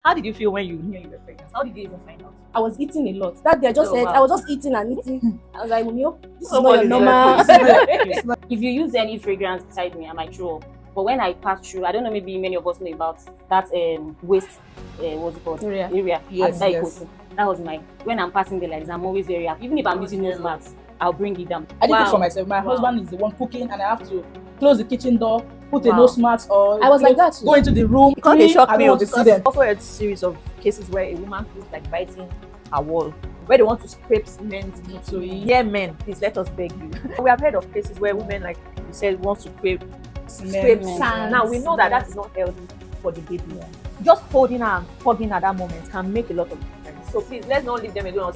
How did you feel when you knew you were pregnant? How did you even find out? I was eating a lot. That day I just Oh, ate. wow. I was just eating and eating. I was like, this is not Nobody your is normal. If you use any fragrance beside me, I might throw up. But when I pass through, I don't know, maybe many of us know about that waist, what's it called? Area. Yes, at yes. Daikoku. That was my, when I'm passing the lines, I'm always very happy. Even if I'm using nose masks, I'll bring it down. I did it Wow. for myself. My Wow. husband is the one cooking, and I have to close the kitchen door, put a Wow. nose mask, or I was like that too. go into the room. Because they shocked I me don't want to see because them. I also heard a series of cases where a woman feels like biting her wall, where they want to scrape cement. So yeah, men, please let us beg you. We have heard of cases where women, like you said, want to scrape Cement. Sand. Now we know that that is not healthy for the baby. Just holding her and hugging her at that moment can make a lot of difference. So please, let's not leave them alone and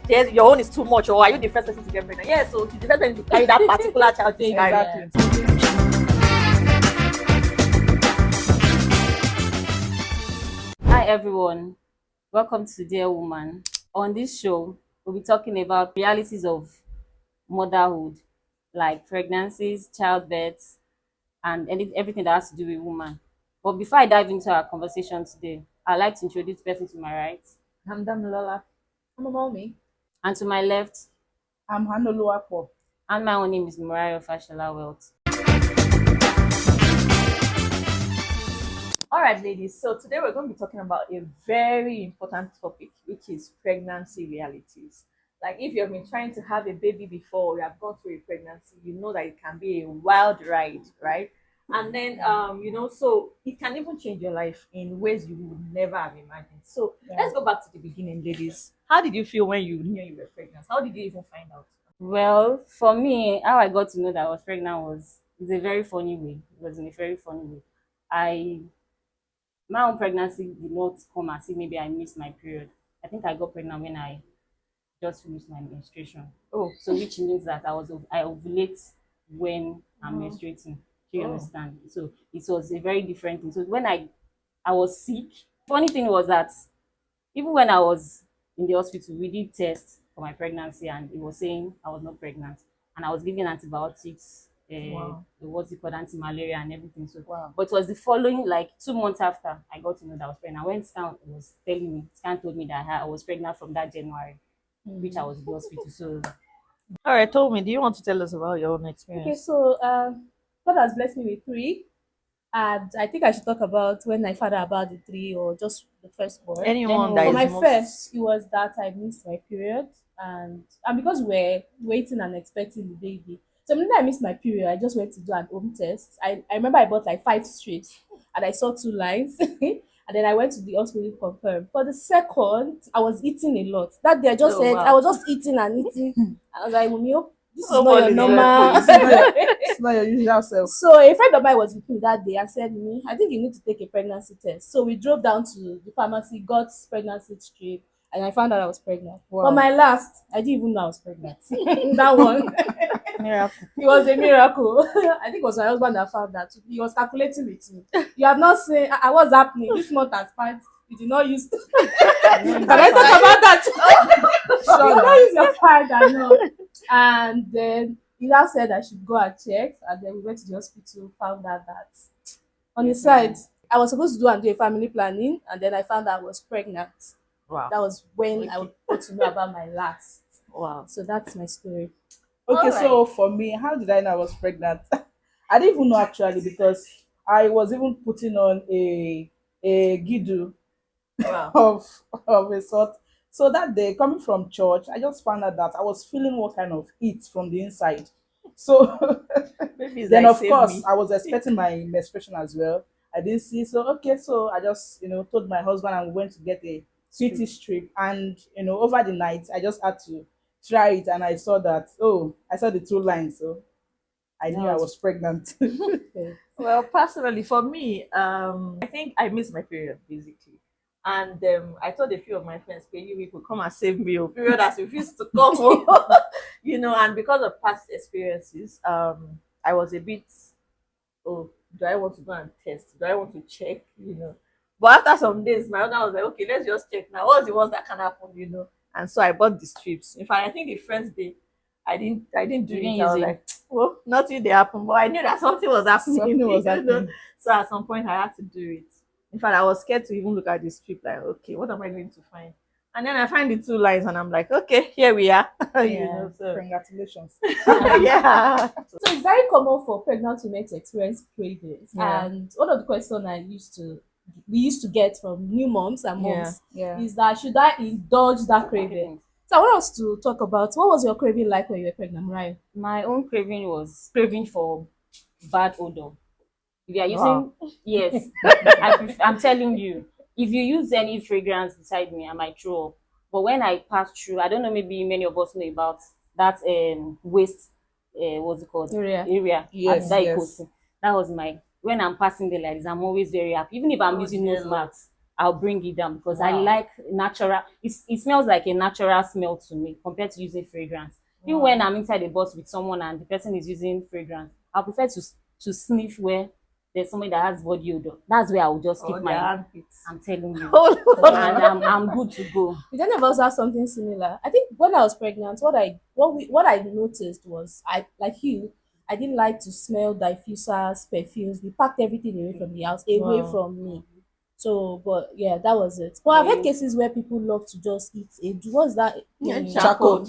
say, your own is too much, or are you the first person to get pregnant? Yeah, so she's the first person to carry that particular child. Exactly. Hi everyone, welcome to Dear Woman. On this show, we'll be talking about realities of motherhood, like pregnancies, childbirth, and everything that has to do with woman. But before I dive into our conversation today, I'd like to introduce the person to my right I'm Damilola. I'm Omowunmi. and to my left, I'm Anuoluwapo. and my own name is Morayo and Anuoluwapo. All right, ladies. So today we're going to be talking about a very important topic, which is pregnancy realities. Like if you've been trying to have a baby before, or you have gone through a pregnancy, you know that it can be a wild ride, right? And then, so it can even change your life in ways you would never have imagined. So let's go back to the beginning, ladies. How did you feel when you knew you were pregnant? How did you even find out? Well, for me, how I got to know that I was pregnant was it's a very funny way. It was in a very funny way. My own pregnancy did not come as if maybe I missed my period. I think I got pregnant when I just finished my menstruation. Oh, So which means that I ovulate when I'm menstruating. Do you Oh. understand? So it was a very different thing. So when I was sick, funny thing was that even when I was in the hospital, we did test for my pregnancy and it was saying I was not pregnant. And I was given antibiotics, Wow. what's it called, anti-malaria and everything. So Wow. but it was the following, like 2 months after I got to know that I was pregnant. When Scan told me that I was pregnant from that January, which I was in the hospital. So All right, told me. Do you want to tell us about your own Okay, experience? so God has blessed me with 3. And I think I should talk about when I found out about the 3 or just the firstborn. Anyone that For is my most... first, it was that I missed my period, and because we're waiting and expecting the baby. So when I missed my period, I just went to do an home test. I remember I bought like 5 strips, and I saw 2 lines, and then I went to the hospital to confirm. For the second, I was eating a lot. That day I just Oh, said wow. I was just eating and eating. I was like, this is not Nobody your is normal. It's not your usual self. So a friend of mine was with me that day and said, I think you need to take a pregnancy test. So we drove down to the pharmacy, got pregnancy strip, and I found out I was pregnant. Wow. But my last, I didn't even know I was pregnant. That one, Miracle. it was a miracle. I think it was my husband that found that. He was calculating with me. You have not seen what's happening. This month has passed. You did not use. Can I talk about that? You did not use your pad, I know. And then he now said I should go and check, and then we went to the hospital, found out that on the side I was supposed to do and do a family planning, and then I found out I was pregnant. Wow. That was when I got to know about my last. Wow. So that's my story. Okay, Alright. so for me, how did I know I was pregnant? I didn't even know actually because I was even putting on a gidu Wow. of a sort. So that day, coming from church, I just found out that I was feeling what kind of heat from the inside. So Maybe it's then like of save course me. I was expecting my menstruation as well. I didn't see. So okay, so I just told my husband and we went to get a PT strip, and over the night I just had to try it, and I saw that I saw the 2 lines, so I knew I was pregnant. Well, personally, for me, I think I missed my period basically, and I told a few of my friends, "Okay, you people come and save me." Period has refused to come, And because of past experiences, I was a bit, oh, do I want to go and test? Do I want to check? But after some days, my other was like, okay, let's just check now. What's the worst that can happen? And so I bought the strips. In fact, I think the first day I didn't do You it. didn't I was use it. like, well, nothing did happen, but I knew that something was happening. Something was happening. So at some point I had to do it. In fact, I was scared to even look at the script. Like, okay, what am I going to find? And then I find the 2 lines, and I'm like, okay, here we are. So Congratulations. yeah. So it's very common for pregnant women to experience cravings. Yeah. And one of the questions we used to get from new moms and moms Yeah. is that should I indulge that craving? So I want us to talk about what was your craving like when you were pregnant, right? My own craving was craving for bad odor. If you are using, Wow. yes, I'm telling you, if you use any fragrance beside me, I might throw up. But when I pass through, I don't know, maybe many of us know about that waste, what's it called? Area. Yes, at yes. Daikosi. That was my, when I'm passing there like this, I'm always very happy. Even if I'm using nose masks, I'll bring it down because I like natural, it smells like a natural smell to me compared to using fragrance. Even when I'm inside the bus with someone and the person is using fragrance, I prefer to sniff where there's somebody that has body odor. That's where I will just keep my armpits. I'm telling you. Oh, And I'm good to go. Did any of us have something similar? I think when I was pregnant, what I noticed was I didn't like to smell diffusers, perfumes. We packed everything away from the house, away Wow. from me. So, but yeah, that was it. But I've had cases where people love to just eat what's that? Charcoal.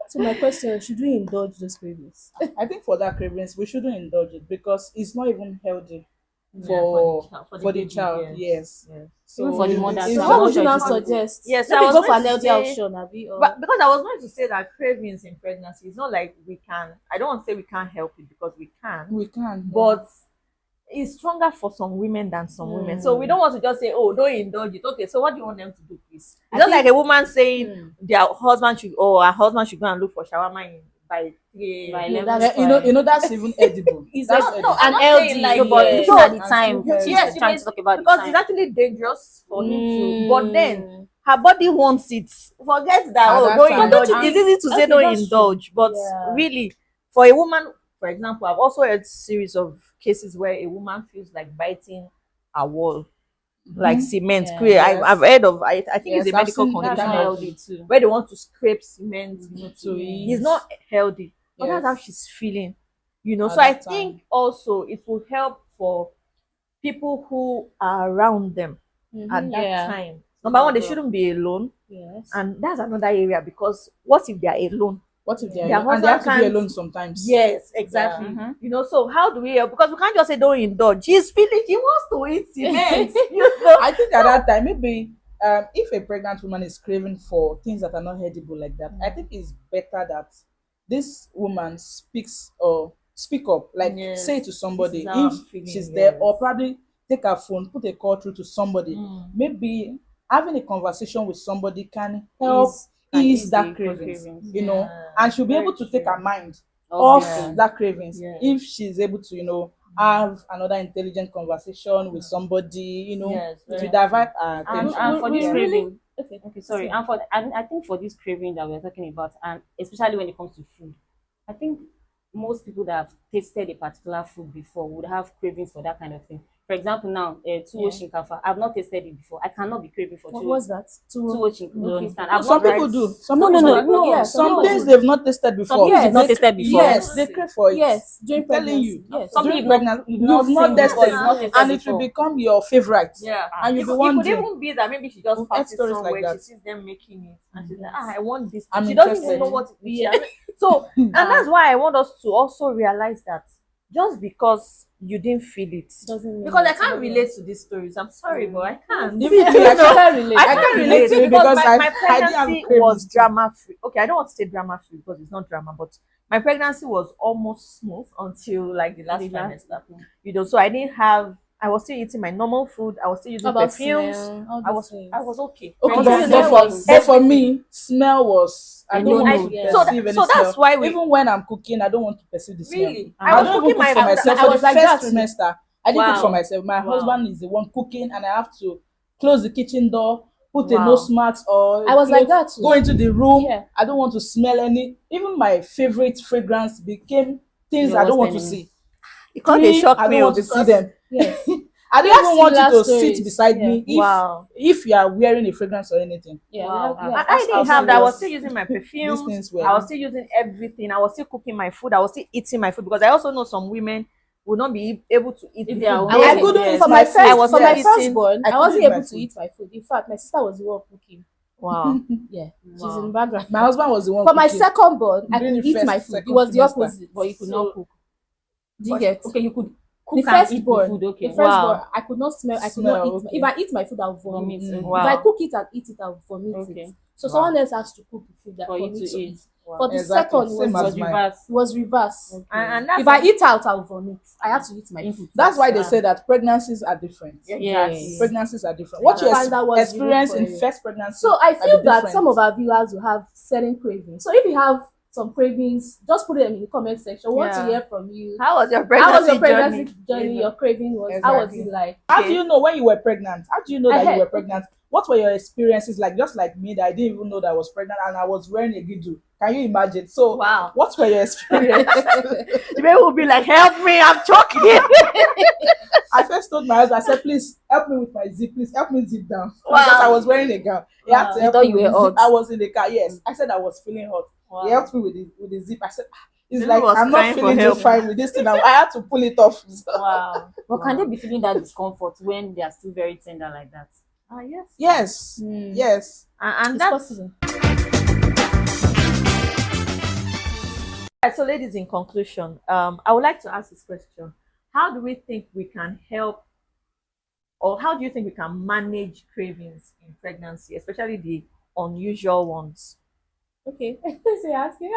So my question: should we indulge those cravings? I think for that cravings, we shouldn't indulge it because it's not even healthy Yeah, for the baby, child. Yes. Even for the mother, it's so So not what would you sure now if it's suggest? Yes, Maybe I was go for going an to healthy say- option, Abi. Or But because I was going to say that cravings in pregnancy, it's not like we can. I don't want to say we can't help it because we can, We can. but it's stronger for some women than some women. So we don't want to just say, "Oh, don't indulge it." Okay, so what do you want them to do, please? It's just like a woman saying their husband should, or her husband should go and look for shawarma by 3 By No, 11. that's You know that's even edible. It's That's edible. edible. I'm not LD, saying like No, but yes. looking at the And time, still healthy. yes, trying to talk about because the it's time. actually dangerous for him to. But then her body wants it. Forget that. At Oh, that don't time. indulge. But don't you It's easy to say okay, don't that's true. indulge, but Yeah. really, for a woman, for example, I've also heard series of cases where a woman feels like biting a wall, like cement. Yeah. I've heard of. I think Yes, it's a I've medical seen that That's condition not kind of healthy too. where they want to scrape cement. To eat. It's not healthy. But that's how Yes. she's feeling. At So I that think time. also it will help for people who are around them at that time. Number one, they shouldn't be alone. Yes. And that's another area because what if they are alone? What if they're Their alone? And they have to be husband alone sometimes. Yes, exactly. Yeah. So how do we help? Because we can't just say don't indulge. He's feeling he wants to eat cement. I think at that time, maybe if a pregnant woman is craving for things that are not edible like that, I think it's better that this woman speak up, like Yes. say to somebody This is how if I'm feeling, she's there, or yes. probably take her phone, put a call through to somebody. Maybe having a conversation with somebody can help ease that the cravings, cravings. and she'll be very able to take true. her mind Of off the- that cravings Yeah. if she's able to have another intelligent conversation with somebody, Yes, to very divert her And, attention. and for this we craving, Okay. sorry, and I think for this craving that we're talking about, and especially when it comes to food, I think most people that have tasted a particular food before would have cravings for that kind of thing. For example, now, tuwo shinkafa, I've not tasted it before. I cannot be craving for What tuwo. was that? Tuwo shinkafa, you understand? I've Some not people tried- do. Some No, people no, do. no, no. Yeah, Some people things do. they've not tasted before. Some things you've not tasted before. Yes, they crave for it. Yes, during I'm telling pregnancy. you. Yes. Something During you've not- pregnancy, you've not you've not seen tested, before, you've not tasted and it will before. become your favorite. Yeah. And you'll It be could wondering. even be that maybe she just We've heard passes stories somewhere, like that. she sees them making it, and she's like, I want this. I'm She doesn't interested. even know what it is. So, and that's why I want us to also realize that just because you didn't feel it, Doesn't mean because I it's can't not relate to these stories. I'm sorry, but I can't. Even me, I I can't- can't relate. I can't relate to it because my I didn't have pregnancy cravings was too. drama free. Okay, I don't want to say drama free because it's not drama, but my pregnancy was almost smooth until like the last trimester. So I was still eating my normal food. I was still using How about perfumes. smell? All I those was things. okay. Okay, I was but, using but, for, everything. but for me, smell was I don't know. want to Yeah. perceive any So that's smell. why we Even when I'm cooking, I don't want to perceive the smell. really. I was don't cooking even cook my for myself. I For was the like first that. trimester, I didn't cook for Wow. myself. My Wow. husband is the one cooking, and I have to close the kitchen door, put a Wow. nose mask or I was like cloth, that too. go into the room. Yeah. I don't want to smell any. Even my favorite fragrance became things Your I don't want worst to enemy. see. Because they Tree, shocked I me don't want to see because them. Yes. I don't We have even want you similar to sit stories. beside Yeah. me Wow. if you are wearing a fragrance or anything. Yeah. Wow. Yeah. I didn't have that. I was serious still using my these perfumes. things were. I was still using everything. I was still cooking my food. I was still eating my food because I also know some women will not be able to eat If the they are food. waiting, I couldn't yes. eat For my my food. first, I was for my eating- firstborn, I I wasn't couldn't eat able my to food. eat my food. In fact, my sister was the one cooking. Wow. Yeah, she's Wow. in the background. My husband was the one For my cooking. secondborn, I During could the eat first, my food. It second was the trimester. opposite. but you could not cook. Do you get? Okay, you could The cook and eat the firstborn, food. Okay. the firstborn, Wow. I could not smell. I could Smell, not eat. okay. If I eat my food, I'll vomit. Vomit. Okay. Wow. If I cook it and eat it, I'll vomit Okay. it. So Wow. someone else has to cook the food that For for you me to to eat. eat. Wow. For the Exactly, second, same it as was mine. reverse. it was reverse. Okay. And that's If I eat out, I'll vomit. I have to eat my food. That's why they Wow. say that pregnancies are different. Yes. Pregnancies are different. What you I find that was experience really in funny. first pregnancy. So I might feel be that different. some of our viewers will have certain cravings. So if you have some cravings, just put them in the comment section. We want to Yeah. hear from you. How was your How pregnancy, was your pregnancy journey? Yes. Your craving was how was Exactly. it like? How Okay. do you know when you were pregnant? How do you know that you Ahead. were pregnant? What were your experiences like? Just like me, that I didn't even know that I was pregnant and I was wearing a gidu. Can you imagine? So, Wow. what were your experiences? The baby will be like, help me, I'm choking. I first told my husband, I said, please help me with my zip. Please help me zip down. Wow. Because I was wearing a gown. He had to You help thought me you with were the zip. hot. I was in the car. Yes. I said I was feeling hot. He helped me with the zip. I said, it's Baby like was I'm crying not for feeling too help. fine with this thing. I had to pull it off. So, Wow. But can they be feeling that discomfort when they are still very tender like that? Ah, yes. yes. Mm. Yes. And It's that's possible. right. So, ladies, in conclusion, I would like to ask this question: how do we think we can help, or how do you think we can manage cravings in pregnancy, especially the unusual ones? Okay, so you're asking.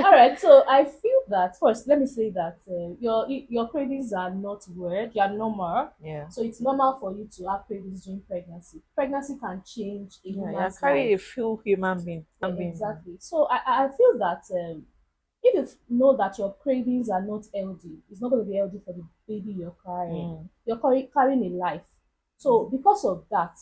All right, so I feel that first, let me say that your cravings are not weird; they are normal. Yeah. So it's normal for you to have cravings during pregnancy. Pregnancy can change a Yeah, you're human's carrying a life. few human being. Yeah, exactly. So I feel that if you know that your cravings are not healthy, it's not going to be healthy for the baby you're carrying. Mm. You're carrying a life. So because of that,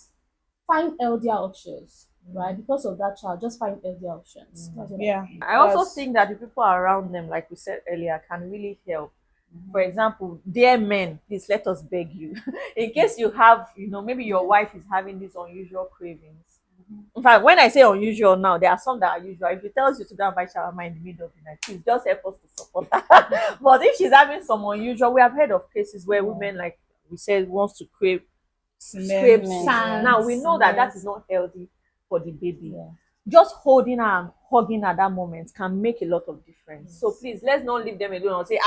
find healthier options, right? Because of that child, just find healthier options. That's what Yeah. I also That's- think that the people around them, like we said earlier, can really help. For example, dear men, please let us beg you. In case you have, maybe your wife is having these unusual cravings. In fact, when I say unusual now, there are some that are usual. If he tells you to go and buy shawarma in the middle of the night, please just help us to support her. But if she's having some unusual, we have heard of cases where women, like we said, wants to crave scrape Cement. Sand, now we know that cement. is not healthy for the baby. Yeah. Just holding her and hugging her at that moment can make a lot of difference. Yes. So please, let's not leave them alone and say,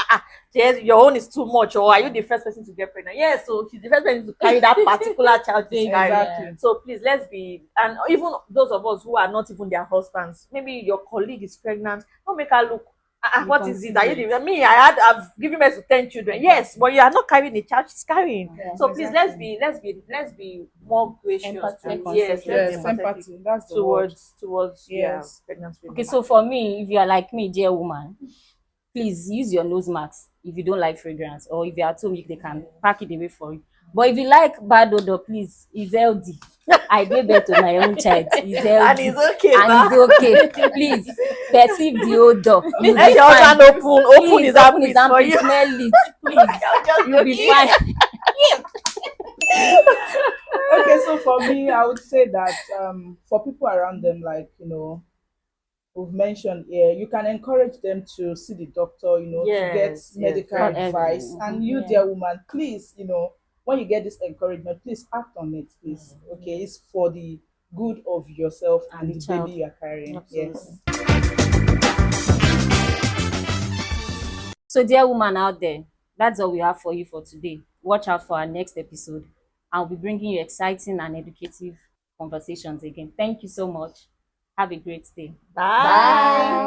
yes, your own is too much, or are you the first person to get pregnant? Yes, so she's the first person to carry that particular child she's carrying. Exactly. So please, let's be, and even those of us who are not even their husbands, maybe your colleague is pregnant, don't make her look, what is it? Are you the, me? I've given birth to 10 children. Yes, but you are not carrying the child she's carrying. Yeah. So please, let's be more gracious. Empathetic. Yes, let's Yes, be empathetic empathy. That's the word. towards Yes. pregnant women. Okay, so for me, if you are like me, dear woman, please use your nose mask if you don't like fragrance, or if you're at home, they can pack it away for you. But if you like bad odor, please, it's healthy. I gave birth to my own child. It's And healthy. it's okay. And ma. it's okay. Please perceive the odor. You'll Let be your fine. husband open Please his open armpit his for armpit, you. smell it. Please, you'll be fine. Okay, so for me, I would say that for people around them, like we've mentioned here, you can encourage them to see the doctor, to get Yes, medical yes. advice. Mhm. And you, Yeah. dear woman, please, when you get this encouragement, please act on it, please. Okay, it's for the good of yourself and And the the child. baby you're carrying. Absolutely. Yes. So, dear woman out there, that's all we have for you for today. Watch out for our next episode. I'll be bringing you exciting and educative conversations again. Thank you so much. Have a great day. Bye. Bye.